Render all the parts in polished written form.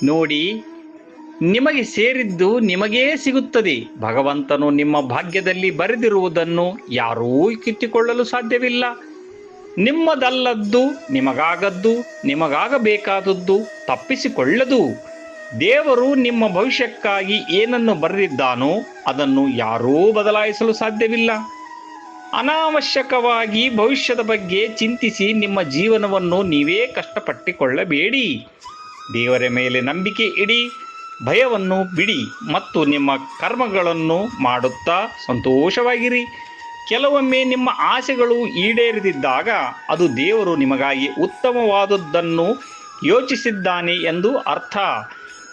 ನೋಡಿ, ನಿಮಗೆ ಸೇರಿದ್ದು ನಿಮಗೇ ಸಿಗುತ್ತದೆ. ಭಗವಂತನು ನಿಮ್ಮ ಭಾಗ್ಯದಲ್ಲಿ ಬರೆದಿರುವುದನ್ನು ಯಾರೂ ಕಿತ್ತುಕೊಳ್ಳಲು ಸಾಧ್ಯವಿಲ್ಲ. ನಿಮ್ಮದಲ್ಲದ್ದು ನಿಮಗಾಗದ್ದು, ನಿಮಗಾಗಬೇಕಾದದ್ದು ತಪ್ಪಿಸಿಕೊಳ್ಳದು. ದೇವರು ನಿಮ್ಮ ಭವಿಷ್ಯಕ್ಕಾಗಿ ಏನನ್ನು ಬರೆದಿದ್ದಾನೋ ಅದನ್ನು ಯಾರೂ ಬದಲಾಯಿಸಲು ಸಾಧ್ಯವಿಲ್ಲ. ಅನಾವಶ್ಯಕವಾಗಿ ಭವಿಷ್ಯದ ಬಗ್ಗೆ ಚಿಂತಿಸಿ ನಿಮ್ಮ ಜೀವನವನ್ನು ನೀವೇ ಕಷ್ಟಪಟ್ಟುಕೊಳ್ಳಬೇಡಿ. ದೇವರ ಮೇಲೆ ನಂಬಿಕೆ ಇಡಿ, ಭಯವನ್ನು ಬಿಡಿ ಮತ್ತು ನಿಮ್ಮ ಕರ್ಮಗಳನ್ನು ಮಾಡುತ್ತಾ ಸಂತೋಷವಾಗಿರಿ. ಕೆಲವೊಮ್ಮೆ ನಿಮ್ಮ ಆಸೆಗಳು ಈಡೇರದಿದ್ದಾಗ ಅದು ದೇವರು ನಿಮಗಾಗಿ ಉತ್ತಮವಾದದ್ದನ್ನು ಯೋಚಿಸಿದ್ದಾನೆ ಎಂದು ಅರ್ಥ.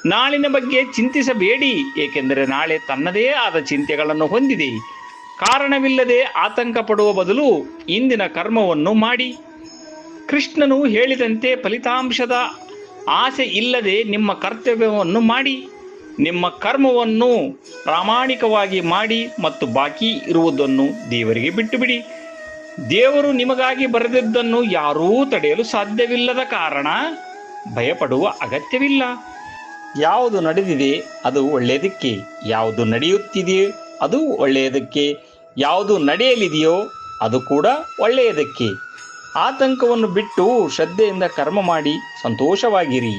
ನಾಳಿನ ಬಗ್ಗೆ ಚಿಂತಿಸಬೇಡಿ, ಏಕೆಂದರೆ ನಾಳೆ ತನ್ನದೇ ಆದ ಚಿಂತೆಗಳನ್ನು ಹೊಂದಿದೆ. ಕಾರಣವಿಲ್ಲದೆ ಆತಂಕ ಪಡುವ ಬದಲು ಇಂದಿನ ಕರ್ಮವನ್ನು ಮಾಡಿ. ಕೃಷ್ಣನು ಹೇಳಿದಂತೆ ಫಲಿತಾಂಶದ ಆಸೆ ಇಲ್ಲದೆ ನಿಮ್ಮ ಕರ್ತವ್ಯವನ್ನು ಮಾಡಿ. ನಿಮ್ಮ ಕರ್ಮವನ್ನು ಪ್ರಾಮಾಣಿಕವಾಗಿ ಮಾಡಿ ಮತ್ತು ಬಾಕಿ ಇರುವುದನ್ನು ದೇವರಿಗೆ ಬಿಟ್ಟುಬಿಡಿ. ದೇವರು ನಿಮಗಾಗಿ ಬರೆದಿದ್ದನ್ನು ಯಾರೂ ತಡೆಯಲು ಸಾಧ್ಯವಿಲ್ಲದ ಕಾರಣ ಭಯಪಡುವ ಅಗತ್ಯವಿಲ್ಲ. ಯಾವುದು ನಡೆದಿದೆ ಅದು ಒಳ್ಳೆಯದಕ್ಕೆ, ಯಾವುದು ನಡೆಯುತ್ತಿದೆಯೋ ಅದು ಒಳ್ಳೆಯದಕ್ಕೆ, ಯಾವುದು ನಡೆಯಲಿದೆಯೋ ಅದು ಕೂಡ ಒಳ್ಳೆಯದಕ್ಕೆ. ಆತಂಕವನ್ನು ಬಿಟ್ಟು ಶ್ರದ್ಧೆಯಿಂದ ಕರ್ಮ ಮಾಡಿ ಸಂತೋಷವಾಗಿರಿ.